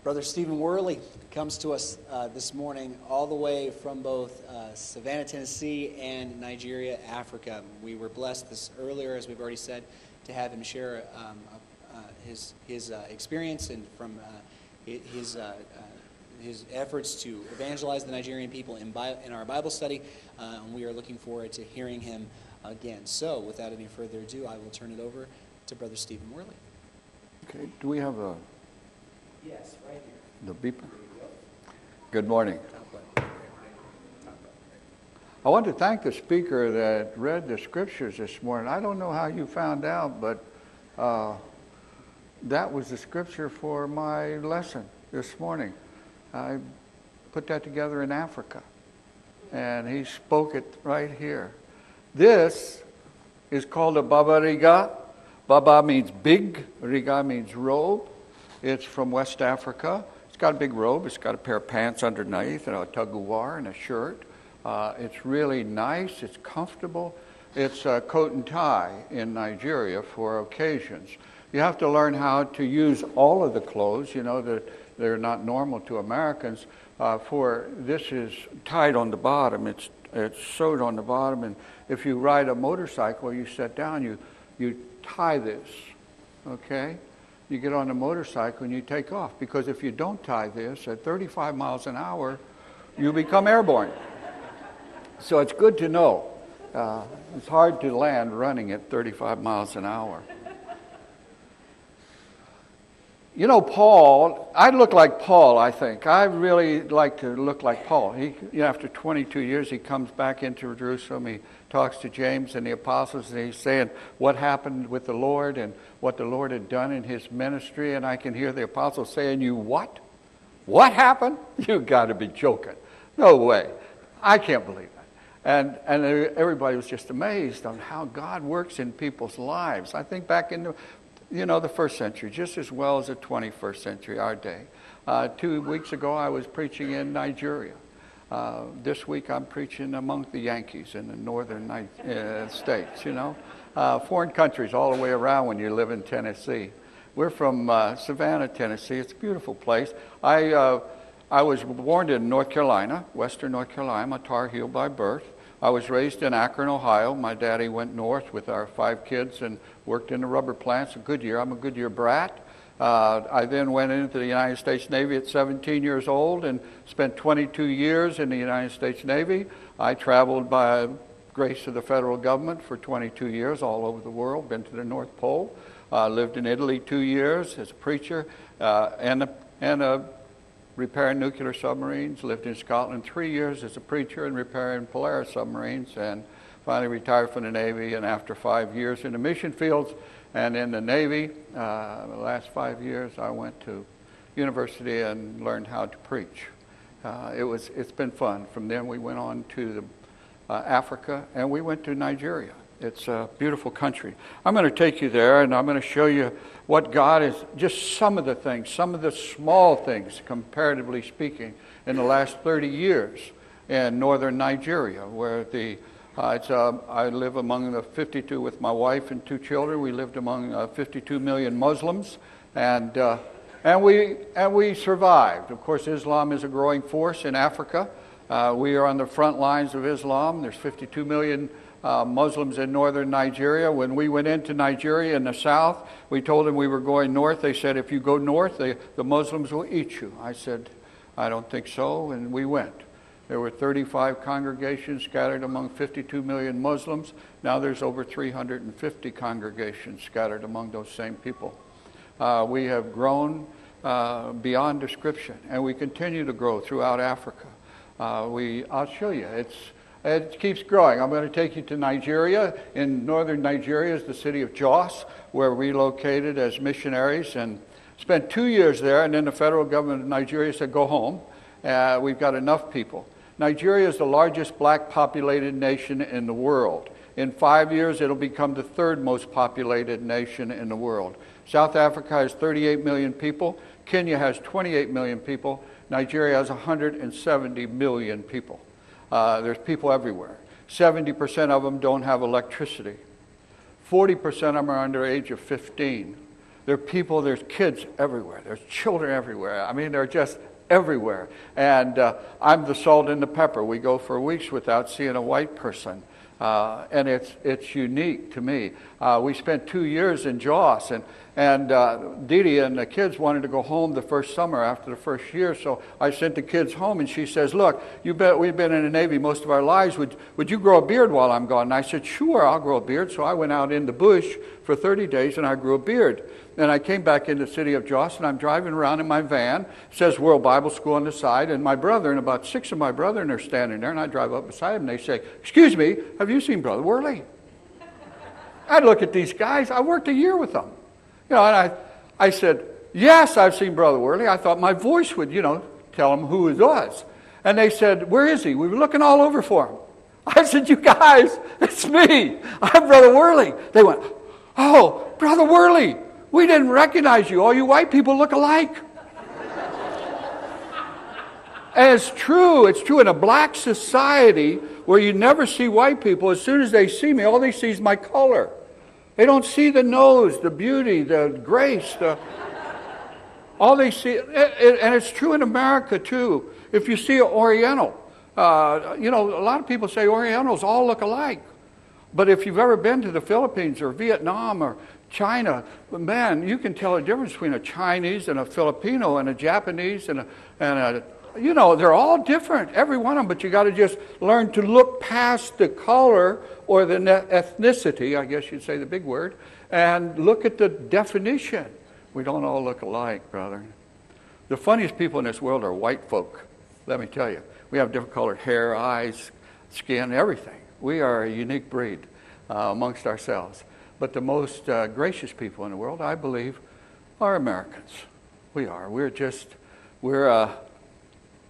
Brother Stephen Worley comes to us this morning all the way from both Savannah, Tennessee and Nigeria, Africa. We were blessed this earlier, as we've already said, to have him share his experience and from his efforts to evangelize the Nigerian people in our Bible study. And we are looking forward to hearing him again. So, without any further ado, I will turn it over to Brother Stephen Worley. Okay, do we have a... Yes, right here. The beeper. Good morning. I want to thank the speaker that read the scriptures this morning. I don't know how you found out, but that was the scripture for my lesson this morning. I put that together in Africa, and he spoke it right here. This is called a Baba Riga. Baba means big, Riga means robe. It's from West Africa. It's got a big robe. It's got a pair of pants underneath and a taguar and a shirt. It's really nice. It's comfortable. It's a coat and tie in Nigeria for occasions. You have to learn how to use all of the clothes. You know that they're not normal to Americans. For this is tied on the bottom. It's sewed on the bottom. And if you ride a motorcycle, you sit down. You tie this. Okay. You get on a motorcycle and you take off, because if you don't tie this at 35 miles an hour, you become airborne. So it's good to know. It's hard to land running at 35 miles an hour. You know, Paul, I look like Paul, I think. I really like to look like Paul. After 22 years, he comes back into Jerusalem. He talks to James and the apostles, and he's saying what happened with the Lord and what the Lord had done in his ministry. And I can hear the apostles saying, "You what? What happened? You got to be joking. No way. I can't believe it." And everybody was just amazed on how God works in people's lives. I think back in the first century, just as well as the 21st century, our day. 2 weeks ago, I was preaching in Nigeria. This week, I'm preaching among the Yankees in the northern states, foreign countries all the way around when you live in Tennessee. We're from Savannah, Tennessee. It's a beautiful place. I was born in North Carolina, western North Carolina. I'm a Tar Heel by birth. I was raised in Akron, Ohio. My daddy went north with our 5 kids and worked in the rubber plants at Goodyear. I'm a Goodyear brat. I then went into the United States Navy at 17 years old and spent 22 years in the United States Navy. I traveled by grace of the federal government for 22 years all over the world, been to the North Pole, lived in Italy 2 years as a preacher, and repairing nuclear submarines, lived in Scotland 3 years as a preacher and repairing Polaris submarines, and finally retired from the Navy. And after 5 years in the mission fields and in the Navy, the last 5 years I went to university and learned how to preach. It's been fun. From then we went on to Africa, and we went to Nigeria. It's a beautiful country. I'm going to take you there, and I'm going to show you what God is, just some of the things, some of the small things, comparatively speaking, in the last 30 years in northern Nigeria, where I live among the 52 with my wife and 2 children. We lived among 52 million Muslims, and we survived. Of course, Islam is a growing force in Africa. We are on the front lines of Islam. There's 52 million Muslims in northern Nigeria. When we went into Nigeria in the south, we told them we were going north. They said, "If you go north, the Muslims will eat you." I said, "I don't think so," and we went. There were 35 congregations scattered among 52 million Muslims. Now there's over 350 congregations scattered among those same people. We have grown beyond description, and we continue to grow throughout Africa. I'll show you. It keeps growing. I'm going to take you to Nigeria. In northern Nigeria is the city of Jos, where we relocated as missionaries and spent 2 years there. And then the federal government of Nigeria said, "Go home. We've got enough people." Nigeria is the largest black populated nation in the world. In 5 years, it'll become the 3rd most populated nation in the world. South Africa has 38 million people. Kenya has 28 million people. Nigeria has 170 million people. There's people everywhere. 70% of them don't have electricity. 40% of them are under the age of 15. There are people, there's kids everywhere. There's children everywhere. I mean, they're just everywhere. And I'm the salt and the pepper. We go for weeks without seeing a white person. And it's unique to me. We spent 2 years in Jos, and Dee Dee and the kids wanted to go home the first summer after the first year, so I sent the kids home, and she says, look, we've been in the Navy most of our lives. Would you grow a beard while I'm gone? And I said, sure, I'll grow a beard. So I went out in the bush for 30 days, and I grew a beard. And I came back in the city of Jos, and I'm driving around in my van. It says World Bible School on the side, and my brother and about 6 of my brethren are standing there, and I drive up beside them, and they say, excuse me, have you seen Brother Worley? I'd look at these guys. I worked a year with them. You know, and I said, yes, I've seen Brother Worley. I thought my voice would, tell them who it was. And they said, where is he? We were looking all over for him. I said, you guys, it's me. I'm Brother Worley. They went, oh, Brother Worley, we didn't recognize you. All you white people look alike. And it's true. It's true in a black society where you never see white people. As soon as they see me, all they see is my color. They don't see the nose, the beauty, the grace. All they see, and it's true in America too. If you see an Oriental, a lot of people say Orientals all look alike. But if you've ever been to the Philippines or Vietnam or China, man, you can tell the difference between a Chinese and a Filipino and a Japanese and they're all different, every one of them, but you got to just learn to look past the color or the ethnicity, I guess you'd say the big word, and look at the definition. We don't all look alike, brother. The funniest people in this world are white folk, let me tell you. We have different colored hair, eyes, skin, everything. We are a unique breed amongst ourselves. But the most gracious people in the world, I believe, are Americans. We are. We're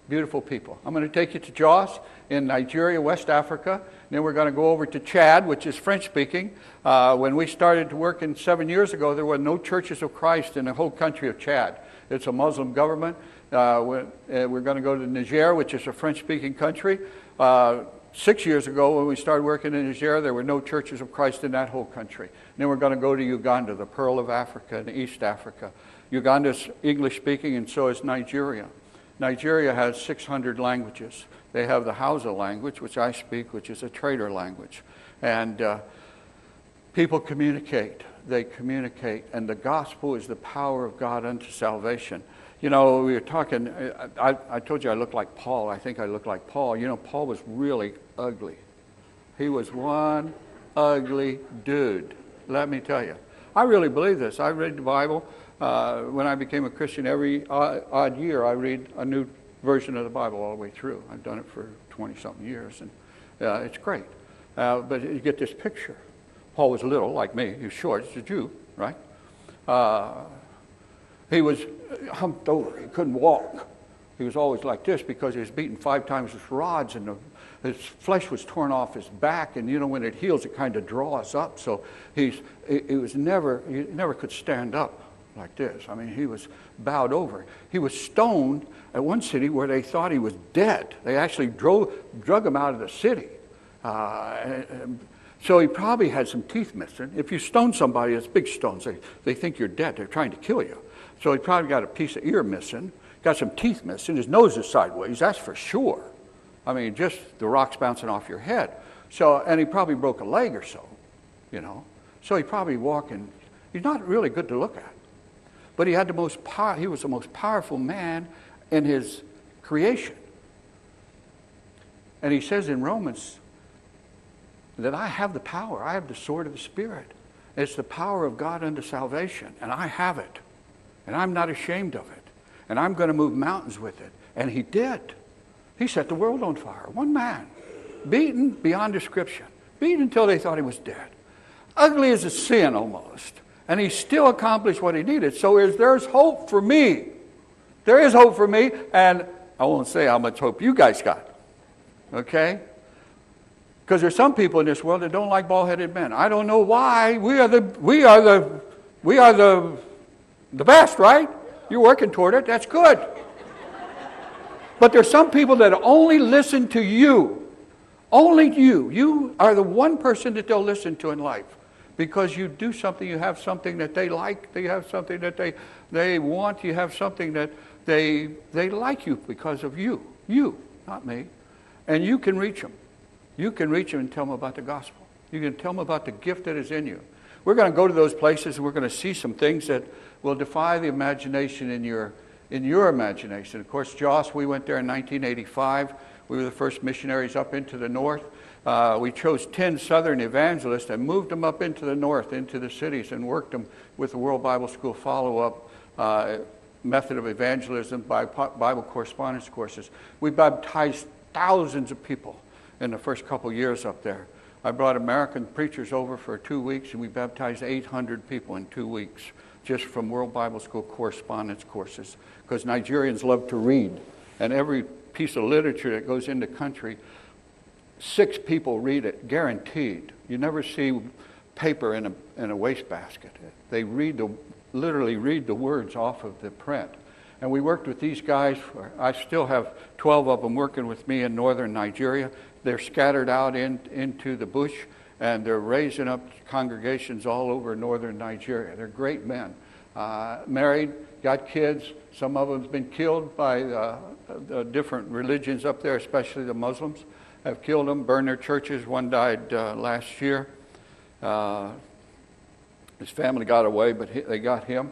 beautiful people. I'm going to take you to Jos in Nigeria, West Africa. Then we're going to go over to Chad, which is French-speaking. When we started to work 7 years ago, there were no churches of Christ in the whole country of Chad. It's a Muslim government. We're going to go to Niger, which is a French-speaking country. 6 years ago, when we started working in Niger, there were no churches of Christ in that whole country. Then we're going to go to Uganda, the Pearl of Africa in East Africa. Uganda's English-speaking, and so is Nigeria. Nigeria has 600 languages. They have the Hausa language, which I speak, which is a trader language. And people communicate. They communicate. And the gospel is the power of God unto salvation. We were talking, I told you I look like Paul. I think I look like Paul. Paul was really ugly. He was one ugly dude, let me tell you. I really believe this. I read the Bible. When I became a Christian, every odd year I read a new version of the Bible all the way through. I've done it for 20-something years, and it's great. But you get this picture. Paul was little, like me. He was short. He's a Jew, right? He was humped over. He couldn't walk. He was always like this because he was beaten 5 times with rods, and his flesh was torn off his back. And when it heals, it kind of draws up. So he never could stand up like this. I mean, he was bowed over. He was stoned at one city where they thought he was dead. They actually drug him out of the city. So he probably had some teeth missing. If you stone somebody, it's big stones. They think you're dead. They're trying to kill you. So he probably got a piece of ear missing, got some teeth missing. His nose is sideways. That's for sure. I mean, just the rocks bouncing off your head. And he probably broke a leg or so, So he probably walking. He's not really good to look at. But he was the most powerful man in his creation. And he says in Romans that I have the power. I have the sword of the Spirit. It's the power of God unto salvation. And I have it. And I'm not ashamed of it. And I'm going to move mountains with it. And he did. He set the world on fire. One man. Beaten beyond description. Beaten until they thought he was dead. Ugly as a sin almost. And he still accomplished what he needed. So there's hope for me. There is hope for me. And I won't say how much hope you guys got. Okay? Because there's some people in this world that don't like bald-headed men. I don't know why. We are the best, right? You're working toward it. That's good. But there's some people that only listen to you. Only you. You are the one person that they'll listen to in life. Because you do something, you have something that they like, you have something that they want, you have something that they like you because of you. You, not me. And you can reach them. You can reach them and tell them about the gospel. You can tell them about the gift that is in you. We're going to go to those places and we're going to see some things that will defy the imagination in your imagination. Of course, Joss, we went there in 1985. We were the first missionaries up into the north. We chose 10 southern evangelists and moved them up into the north, into the cities, and worked them with the World Bible School follow-up method of evangelism by Bible correspondence courses. We baptized thousands of people in the first couple years up there. I brought American preachers over for 2 weeks, and we baptized 800 people in 2 weeks just from World Bible School correspondence courses, because Nigerians love to read, and every piece of literature that goes into country, 6 people read it, guaranteed. You never see paper in a wastebasket. They literally read the words off of the print. And we worked with these guys. I still have 12 of them working with me in northern Nigeria. They're scattered out into the bush, and they're raising up congregations all over northern Nigeria. They're great men. Married, got kids. Some of them have been killed by the different religions up there, especially the Muslims. Have killed them, burned their churches. One died last year. His family got away, but they got him.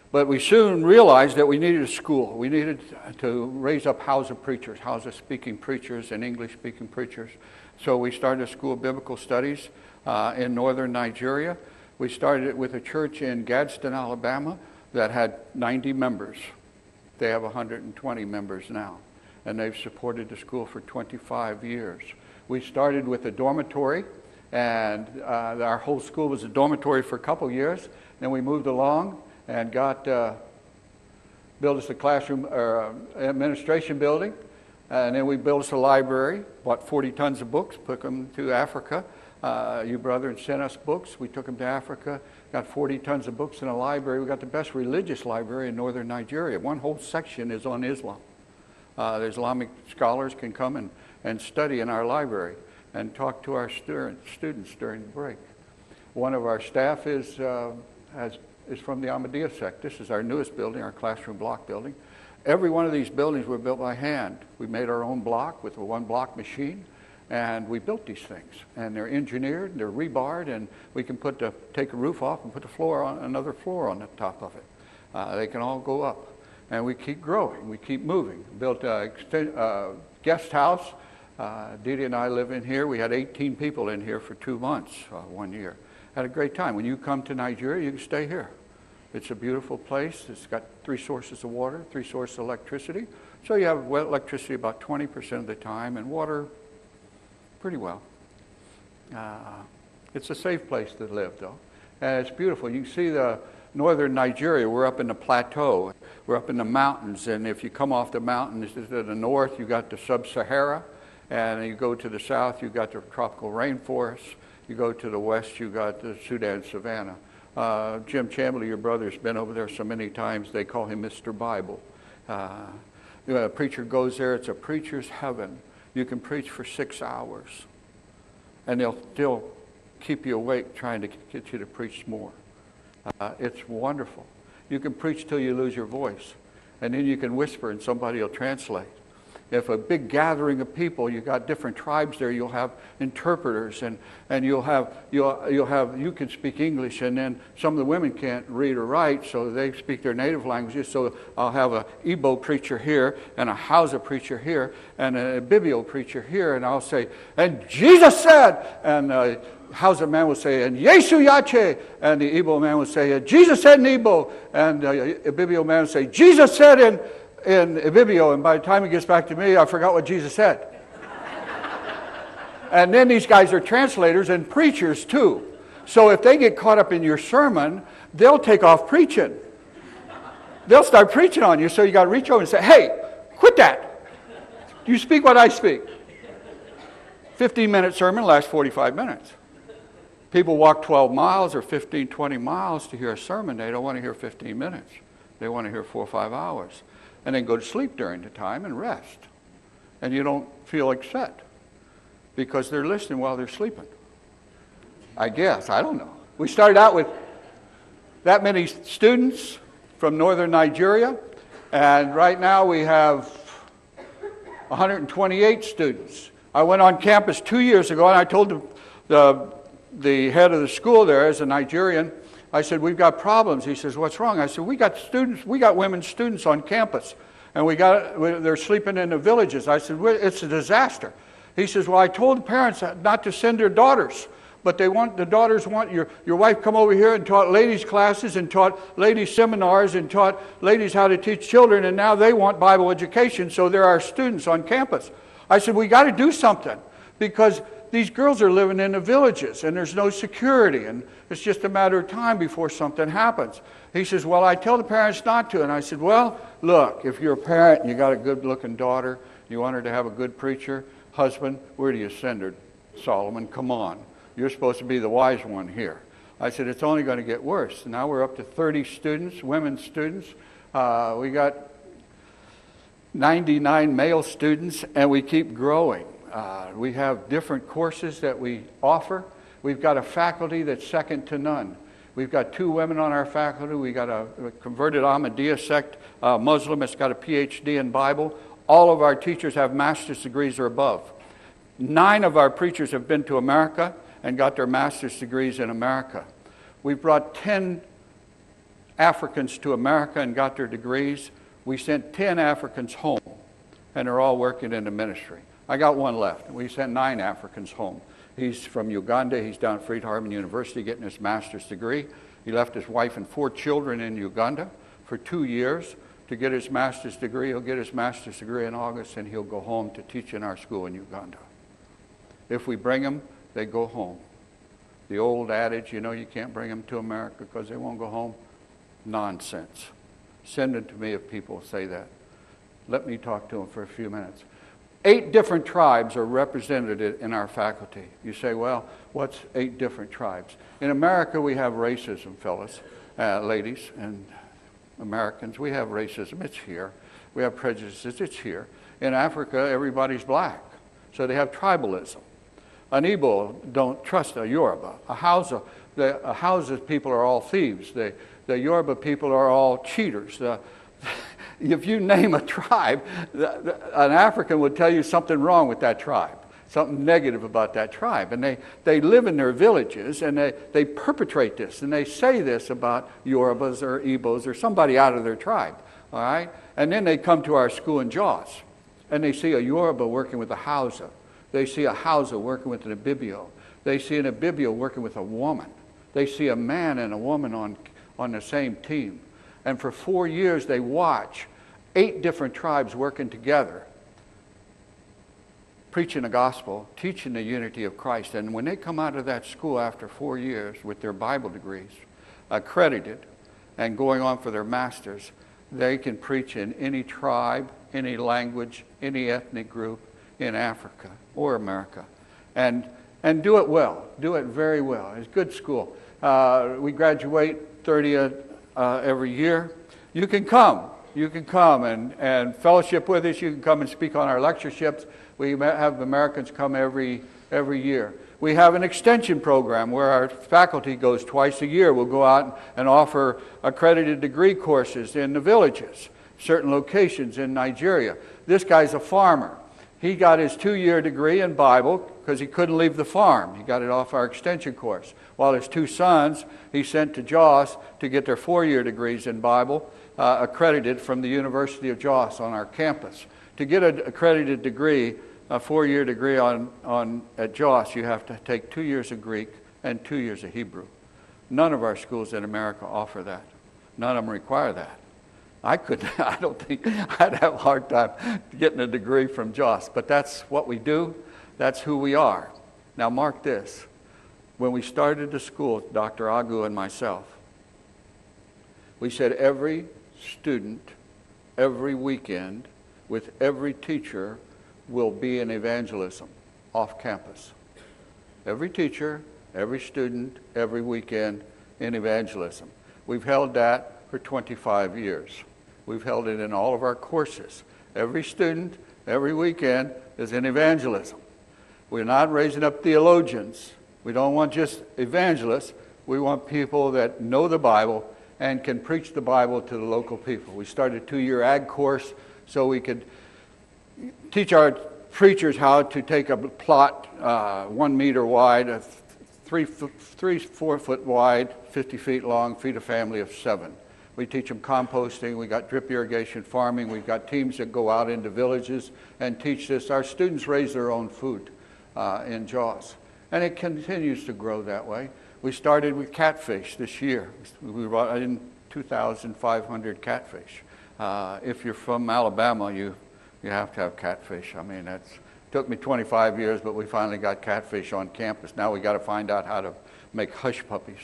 But we soon realized that we needed a school. We needed to raise up Hausa preachers, Hausa-speaking preachers and English-speaking preachers. So we started a school of biblical studies in northern Nigeria. We started it with a church in Gadsden, Alabama that had 90 members. They have 120 members now, and they've supported the school for 25 years. We started with a dormitory, and our whole school was a dormitory for a couple years. Then we moved along and built us a classroom or administration building, and then we built us a library, bought 40 tons of books, took them to Africa. You brethren sent us books. We took them to Africa, got 40 tons of books in a library. We got the best religious library in northern Nigeria. One whole section is on Islam. The Islamic scholars can come and study in our library and talk to our students during the break. One of our staff is from the Ahmadiyya sect. This is our newest building, our classroom block building. Every one of these buildings were built by hand. We made our own block with a one-block machine, and we built these things. And they're engineered, they're rebarred, and we can take a roof off and put another floor on the top of it. They can all go up. And we keep growing, we keep moving. Built a guest house. Didi and I live in here. We had 18 people in here for 2 months 1 year. Had a great time. When you come to Nigeria, you can stay here. It's a beautiful place. It's got 3 sources of water, 3 sources of electricity. So you have electricity about 20% of the time, and water pretty well. It's a safe place to live, though. And it's beautiful. You can see the northern Nigeria. We're up in the plateau. We're up in the mountains. And if you come off the mountains to the north, you got the sub-Sahara. And you go to the south, you got the tropical rainforest. You go to the west, you got the Sudan savanna. Jim Chamberlain, your brother, has been over there so many times, they call him Mr. Bible. A preacher goes there, it's a preacher's heaven. You can preach for 6 hours, and they'll still keep you awake trying to get you to preach more. It's wonderful. You can preach till you lose your voice, and then you can whisper and somebody will translate. If a big gathering of people, you got different tribes there, you'll have interpreters, and you can speak English, and then some of the women can't read or write, so they speak their native languages. So I'll have a Igbo preacher here, and a Hausa preacher here, and a Ibibio preacher here, and I'll say, and Jesus said, and the Hausa man will say, and Yesu Yache, and the Igbo man will say, Jesus said in Igbo, and the Ibibio man will say, Jesus said in Ibibio, and by the time he gets back to me, I forgot what Jesus said. And then these guys are translators and preachers too. So if they get caught up in your sermon, they'll take off preaching. They'll start preaching on you, so you got to reach over and say, hey, quit that. You speak what I speak. 15-minute sermon lasts 45 minutes. People walk 12 miles or 15, 20 miles to hear a sermon. They don't want to hear 15 minutes. They want to hear 4 or 5 hours. And then go to sleep during the time and rest. And you don't feel upset because they're listening while they're sleeping. I guess. I don't know. We started out with that many students from northern Nigeria, and right now we have 128 students. I went on campus 2 years ago, and I told the head of the school there, as a Nigerian, I said, we've got problems. He says, what's wrong? I said, we got women students on campus, and they're sleeping in the villages. I said, it's a disaster. He says, well, I told the parents not to send their daughters, but the daughters want your wife come over here and taught ladies classes and taught ladies seminars and taught ladies how to teach children, and now they want Bible education, so there are students on campus. I said, we got to do something, because these girls are living in the villages and there's no security, and it's just a matter of time before something happens. He says, well, I tell the parents not to. And I said, well, look, if you're a parent and you got a good-looking daughter, you want her to have a good preacher, husband, where do you send her, Solomon? Come on. You're supposed to be the wise one here. I said, it's only going to get worse. Now we're up to 30 students, women students. We got 99 male students, and we keep growing. We have different courses that we offer. We've got a faculty that's second to none. We've got 2 women on our faculty. We got a converted Ahmadiyya sect Muslim that's got a PhD in Bible. All of our teachers have master's degrees or above. 9 of our preachers have been to America and got their master's degrees in America. We've brought 10 Africans to America and got their degrees. We sent 10 Africans home, and they're all working in the ministry. I got 1 left. We sent 9 Africans home. He's from Uganda. He's down at Freed-Hardeman University getting his master's degree. He left his wife and 4 children in Uganda for 2 years to get his master's degree. He'll get his master's degree in August, and he'll go home to teach in our school in Uganda. If we bring them, they go home. The old adage, you can't bring them to America because they won't go home. Nonsense. Send them to me if people say that. Let me talk to them for a few minutes. 8 different tribes are represented in our faculty. You say, well, what's 8 different tribes? In America, we have racism, fellas, ladies, and Americans. We have racism. It's here. We have prejudices. It's here. In Africa, everybody's black, so they have tribalism. An Igbo don't trust a Yoruba. A Hausa people are all thieves. The Yoruba people are all cheaters. If you name a tribe, an African would tell you something wrong with that tribe, something negative about that tribe. And they live in their villages, and they perpetrate this, and they say this about Yorubas or Igbos or somebody out of their tribe, all right? And then they come to our school in Jos, and they see a Yoruba working with a Hausa. They see a Hausa working with an Ibibio. They see an Ibibio working with a woman. They see a man and a woman on the same team. And for 4 years, they watch 8 different tribes working together, preaching the gospel, teaching the unity of Christ. And when they come out of that school after 4 years with their Bible degrees, accredited, and going on for their masters, they can preach in any tribe, any language, any ethnic group in Africa or America. And do it well. Do it very well. It's a good school. We graduate 30 every year. You can come. You can come and fellowship with us. You can come and speak on our lectureships. We have Americans come every year. We have an extension program where our faculty goes twice a year. We'll go out and offer accredited degree courses in the villages, certain locations in Nigeria. This guy's a farmer. He got his 2-year degree in Bible because he couldn't leave the farm. He got it off our extension course. While his 2 sons, he sent to Jos to get their 4-year degrees in Bible, accredited from the University of Jos on our campus. To get an accredited degree, a 4-year degree at Jos, you have to take 2 years of Greek and 2 years of Hebrew. None of our schools in America offer that. None of them require that. I don't think I'd have a hard time getting a degree from Jos, but that's what we do. That's who we are. Now mark this. When we started the school, Dr. Agu and myself, we said every student, every weekend, with every teacher will be in evangelism off campus. Every teacher, every student, every weekend in evangelism. We've held that for 25 years. We've held it in all of our courses. Every student, every weekend is in evangelism. We're not raising up theologians. We don't want just evangelists. We want people that know the Bible and can preach the Bible to the local people. We started a 2-year ag course so we could teach our preachers how to take a plot 1 meter wide, 4 foot wide, 50 feet long, feed a family of 7. We teach them composting. We got drip irrigation farming. We've got teams that go out into villages and teach this. Our students raise their own food in Jaws, and it continues to grow that way. We started with catfish this year. We brought in 2,500 catfish. If you're from Alabama, you have to have catfish. I mean, it took me 25 years, but we finally got catfish on campus. Now we got to find out how to make hush puppies.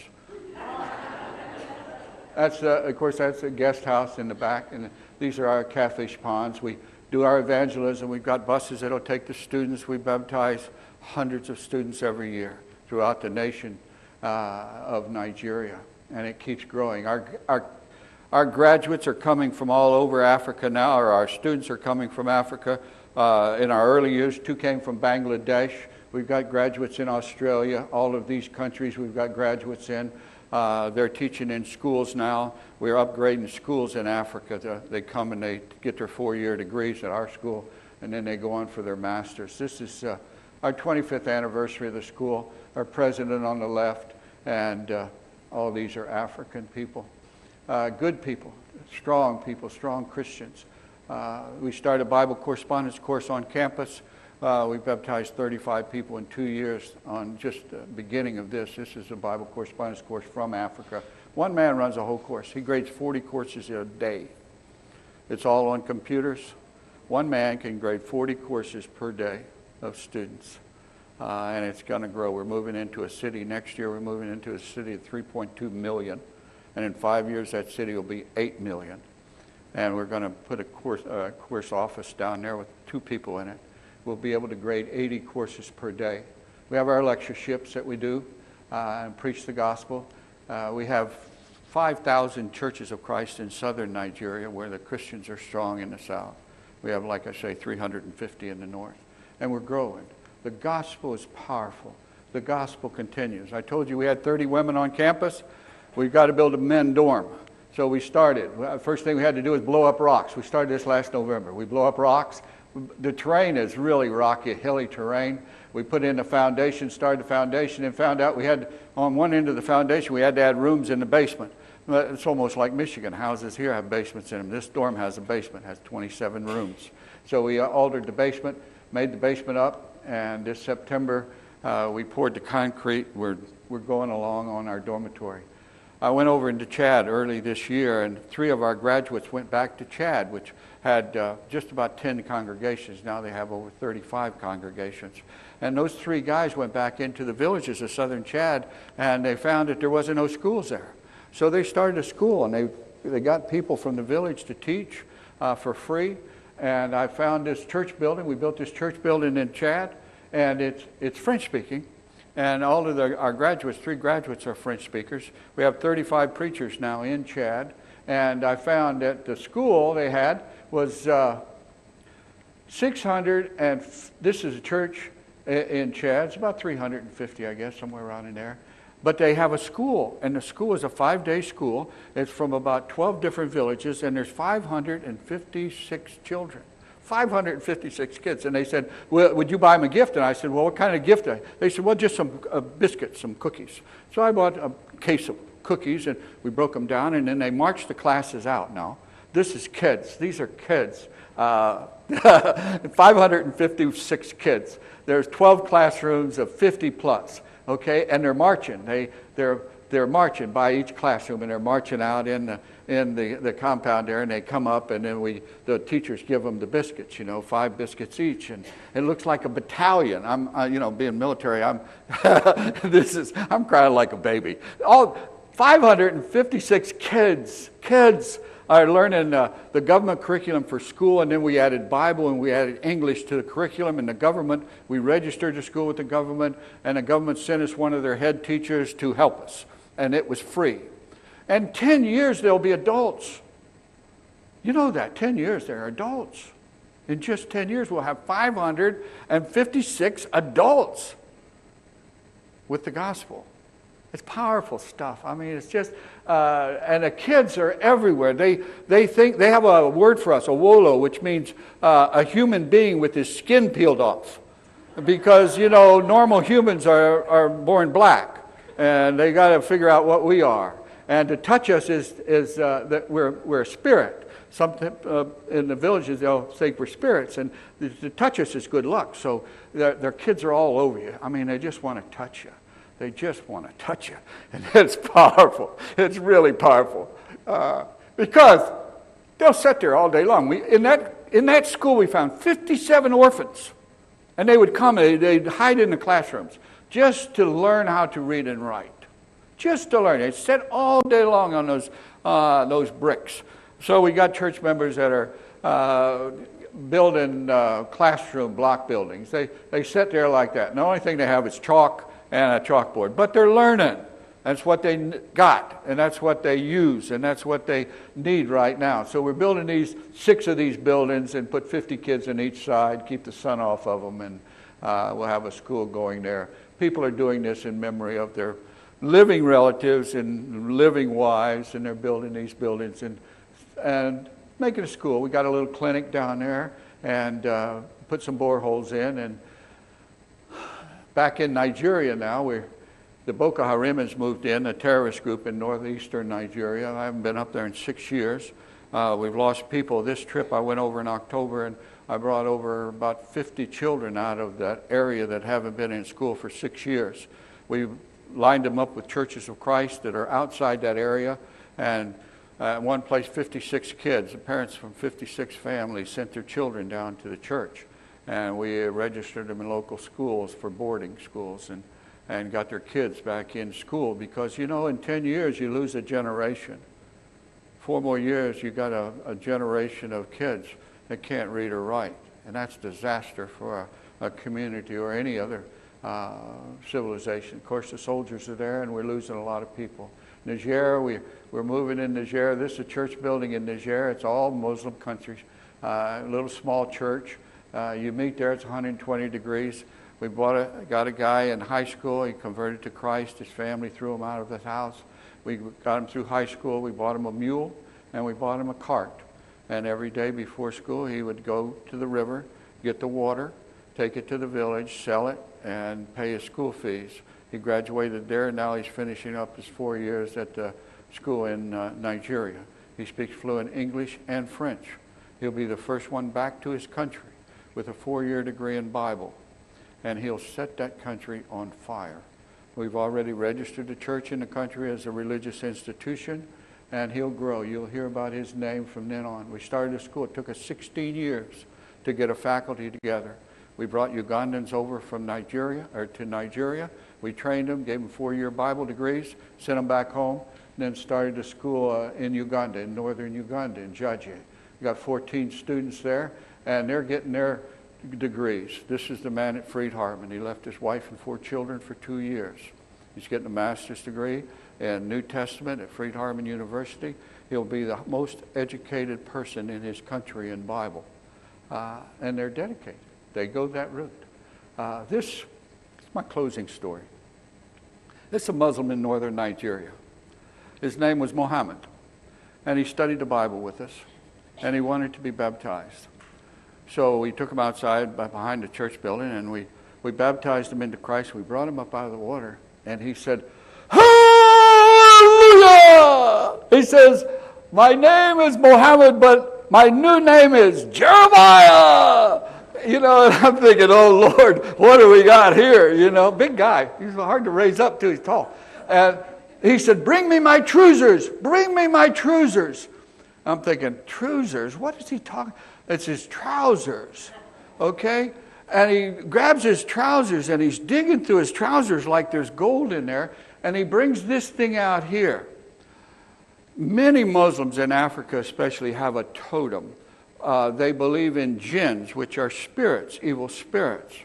Of course, that's a guest house in the back, and these are our catfish ponds. We do our evangelism. We've got buses that'll take the students. We baptize hundreds of students every year throughout the nation of Nigeria, and it keeps growing. Our graduates are coming from all over Africa now, or our students are coming from Africa. In our early years, 2 came from Bangladesh. We've got graduates in Australia. All of these countries we've got graduates in. They're teaching in schools now. We're upgrading schools in Africa. They come and they get their 4-year degrees at our school, and then they go on for their masters. This is our 25th anniversary of the school. Our president on the left, and all these are African people. Good people, strong Christians. We started a Bible correspondence course on campus. We baptized 35 people in 2 years on just the beginning of this. This is a Bible correspondence course from Africa. One man runs a whole course. He grades 40 courses a day. It's all on computers. One man can grade 40 courses per day of students. And it's going to grow. We're moving into a city next year. We're moving into a city of 3.2 million. And in 5 years, that city will be 8 million. And we're going to put a course office down there with 2 people in it. We'll be able to grade 80 courses per day. We have our lectureships that we do and preach the gospel. We have 5,000 churches of Christ in southern Nigeria where the Christians are strong in the south. We have, like I say, 350 in the north. And we're growing. The gospel is powerful. The gospel continues. I told you we had 30 women on campus. We've got to build a men dorm. So we started. First thing we had to do was blow up rocks. We started this last November. We blow up rocks. The terrain is really rocky, hilly terrain. We put in the foundation, started the foundation, and found out we had, on one end of the foundation, we had to add rooms in the basement. It's almost like Michigan. Houses here have basements in them. This dorm has a basement, has 27 rooms. So we altered the basement, made the basement up, and this September we poured the concrete. We're going along on our dormitory. I went over into Chad early this year, and 3 of our graduates went back to Chad, which had just about 10 congregations. Now they have over 35 congregations. And those 3 guys went back into the villages of southern Chad, and they found that there wasn't no schools there. So they started a school, and they got people from the village to teach for free. And I found this church building. We built this church building in Chad, and it's French-speaking. And all of our graduates, 3 graduates are French speakers. We have 35 preachers now in Chad. And I found that the school they had was 600, and this is a church in Chad. It's about 350, I guess, somewhere around in there. But they have a school, and the school is a 5-day school. It's from about 12 different villages, and there's 556 children. 556 kids. And they said, well, would you buy them a gift? And I said, well, what kind of gift? They said, well, just some biscuits, some cookies. So I bought a case of cookies, and we broke them down, and then they marched the classes out now. This is kids. These are kids. 556 kids. There's 12 classrooms of 50 plus, okay? And they're marching. They're marching by each classroom, and they're marching out in the compound there, and they come up, and then the teachers give them the biscuits, 5 biscuits each, and it looks like a battalion. Being military, I'm crying like a baby. All 556 kids are learning the government curriculum for school, and then we added Bible and we added English to the curriculum. And the government, we registered the school with the government, and the government sent us one of their head teachers to help us, and it was free. And 10 years they'll be adults. You know that, 10 years they're adults. In just 10 years we'll have 556 adults. with the gospel. It's powerful stuff. I mean, it's just, and the kids are everywhere. They think, they have a word for us, a wolo, which means a human being with his skin peeled off. Because, normal humans are born black, and they got to figure out what we are. And to touch us is that we're a spirit. Something in the villages, they'll say we're spirits, and to touch us is good luck. So their kids are all over you. I mean, they just want to touch you. They just want to touch you. And it's powerful. It's really powerful. Because they'll sit there all day long. In that school, we found 57 orphans. And they would come, they'd hide in the classrooms just to learn how to read and write. Just to learn. They'd sit all day long on those bricks. So we got church members that are building classroom block buildings. They sit there like that. And the only thing they have is chalk and a chalkboard. But they're learning. That's what they got, and that's what they use, and that's what they need right now. So we're building 6 of these buildings and put 50 kids on each side, keep the sun off of them, and we'll have a school going there. People are doing this in memory of their living relatives and living wives, and they're building these buildings and making a school. We got a little clinic down there and put some boreholes in. And back in Nigeria now, the Boko Haram has moved in, a terrorist group in northeastern Nigeria. I haven't been up there in 6 years. We've lost people. This trip I went over in October, and I brought over about 50 children out of that area that haven't been in school for 6 years. We lined them up with churches of Christ that are outside that area, and in one place 56 kids. The parents from 56 families sent their children down to the church, and we registered them in local schools for boarding schools and got their kids back in school, because in 10 years you lose a generation. 4 more years you got a generation of kids that can't read or write, and that's disaster for a community or any other civilization. Of course, the soldiers are there, and we're losing a lot of people. Niger, we're moving in Niger. This is a church building in Niger. It's all Muslim countries. A little small church. You meet there, it's 120 degrees. We got a guy in high school. He converted to Christ. His family threw him out of the house. We got him through high school. We bought him a mule, and we bought him a cart. And every day before school, he would go to the river, get the water, take it to the village, sell it, and pay his school fees. He graduated there, and now he's finishing up his 4 years at the school in Nigeria. He speaks fluent English and French. He'll be the first one back to his country with a 4-year degree in Bible, and he'll set that country on fire. We've already registered the church in the country as a religious institution, and he'll grow. You'll hear about his name from then on. We started a school. It took us 16 years to get a faculty together. We brought Ugandans over from Nigeria. We trained them, gave them 4-year Bible degrees, sent them back home, and then started a school in Uganda, in northern Uganda, in Jaje. We got 14 students there, and they're getting their degrees. This is the man at Freed Hartman. He left his wife and 4 children for 2 years. He's getting a master's degree in New Testament at Freed Hartman University. He'll be the most educated person in his country in Bible. And they're dedicated. They go that route. This is my closing story. This is a Muslim in northern Nigeria. His name was Muhammad, and he studied the Bible with us, and he wanted to be baptized. So we took him outside behind the church building, and we baptized him into Christ. We brought him up out of the water, and he said, "Hallelujah!" He says, "My name is Muhammad, but my new name is Jeremiah." And I'm thinking, oh, Lord, what do we got here? Big guy. He's hard to raise up too. He's tall. And he said, "Bring me my trousers. Bring me my trousers." I'm thinking, trousers? What is he talking? It's his trousers. Okay? And he grabs his trousers, and he's digging through his trousers like there's gold in there, and he brings this thing out here. Many Muslims in Africa especially have a totem. They believe in jinns, which are spirits, evil spirits.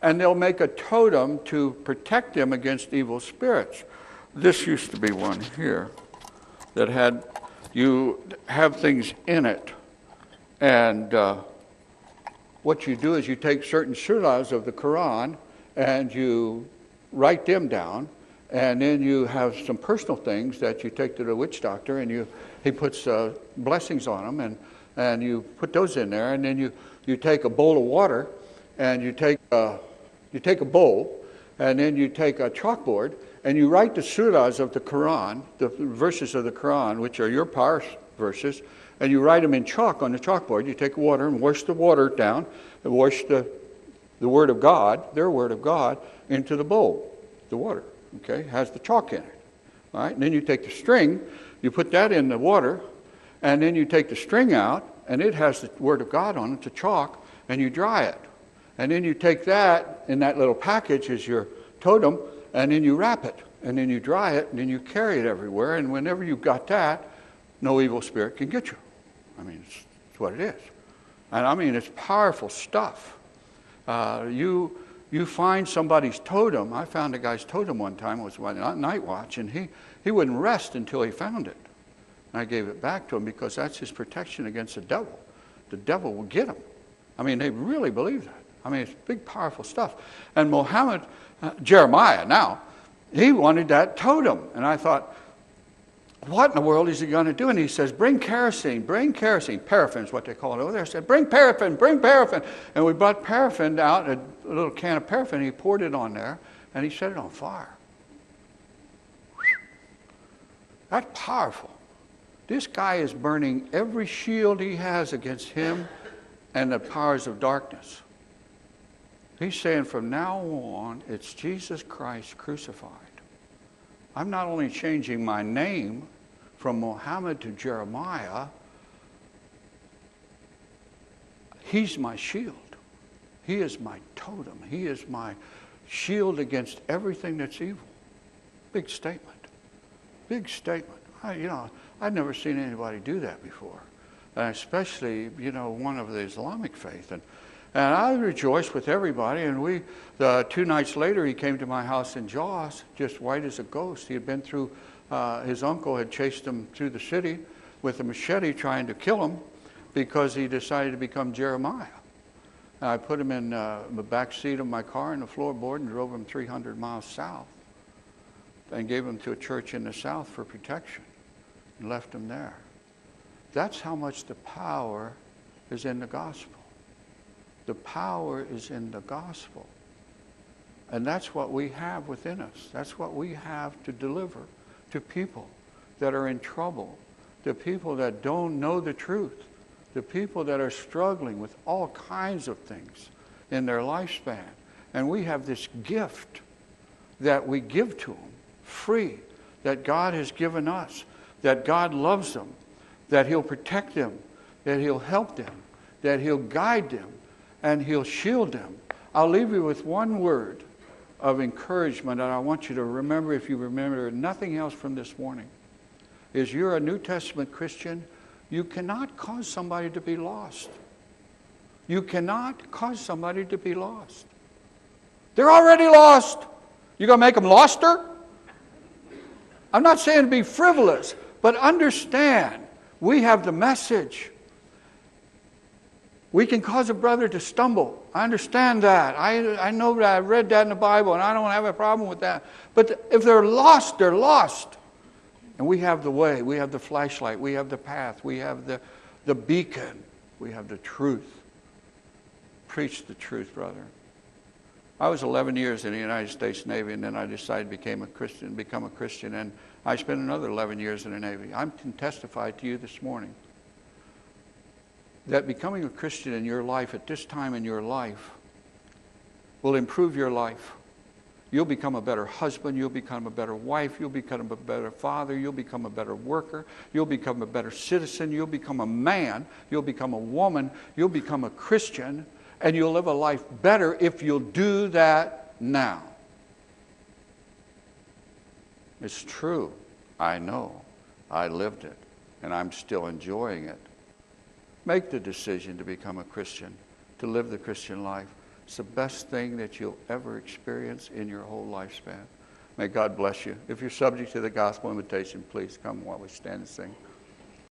And they'll make a totem to protect them against evil spirits. This used to be one here that you have things in it. And what you do is you take certain surahs of the Quran and you write them down, and then you have some personal things that you take to the witch doctor, and he puts blessings on them, and you put those in there, and then you take a bowl of water, and you take a bowl, and then you take a chalkboard, and you write the surahs of the Quran, the verses of the Quran, which are your power verses, and you write them in chalk on the chalkboard. You take water and wash the water down, and wash the Word of God, their Word of God, into the bowl, the water, okay, has the chalk in it. All right, and then you take the string, you put that in the water, and then you take the string out, and it has the Word of God on it, the chalk, and you dry it. And then you take that, in that little package is your totem, and then you wrap it, and then you dry it, and then you carry it everywhere, and whenever you've got that, no evil spirit can get you. I mean, it's what it is. And I mean, it's powerful stuff. You find somebody's totem. I found a guy's totem one time. It was on night watch, and he wouldn't rest until he found it. And I gave it back to him because that's his protection against the devil. The devil will get him. I mean, they really believe that. I mean, it's big, powerful stuff. And Jeremiah now, he wanted that totem. And I thought, what in the world is he going to do? And he says, bring kerosene. Paraffin is what they call it over there. I said, bring paraffin. And we brought paraffin out, a little can of paraffin. He poured it on there, and he set it on fire. That's powerful. This guy is burning every shield he has against him and the powers of darkness. He's saying from now on, it's Jesus Christ crucified. I'm not only changing my name from Muhammad to Jeremiah, he's my shield. He is my totem. He is my shield against everything that's evil. Big statement. Big statement. I'd never seen anybody do that before. And especially, one of the Islamic faith. And I rejoiced with everybody, and 2 nights later, he came to my house in Jaws, just white as a ghost. He had been through, his uncle had chased him through the city with a machete trying to kill him because he decided to become Jeremiah. And I put him in the back seat of my car in the floorboard and drove him 300 miles south and gave him to a church in the south for protection and left him there. That's how much the power is in the gospel. The power is in the gospel. And that's what we have within us. That's what we have to deliver to people that are in trouble, to people that don't know the truth, to people that are struggling with all kinds of things in their lifespan. And we have this gift that we give to them free, that God has given us, that God loves them, that He'll protect them, that He'll help them, that He'll guide them, and He'll shield them. I'll leave you with one word of encouragement, and I want you to remember, if you remember nothing else from this morning, is you're a New Testament Christian, you cannot cause somebody to be lost. You cannot cause somebody to be lost. They're already lost. You going to make them loster? I'm not saying to be frivolous, but understand, we have the message. We can cause a brother to stumble. I understand that. I know that. I've read that in the Bible, and I don't have a problem with that. But if they're lost, they're lost. And we have the way. We have the flashlight. We have the path. We have the beacon. We have the truth. Preach the truth, brother. I was 11 years in the United States Navy, and then I decided to become a Christian, and I spent another 11 years in the Navy. I can testify to you this morning that becoming a Christian in your life at this time in your life will improve your life. You'll become a better husband. You'll become a better wife. You'll become a better father. You'll become a better worker. You'll become a better citizen. You'll become a man. You'll become a woman. You'll become a Christian. And you'll live a life better if you'll do that now. It's true. I know. I lived it. And I'm still enjoying it. Make the decision to become a Christian, to live the Christian life. It's the best thing that you'll ever experience in your whole lifespan. May God bless you. If you're subject to the gospel invitation, please come while we stand and sing.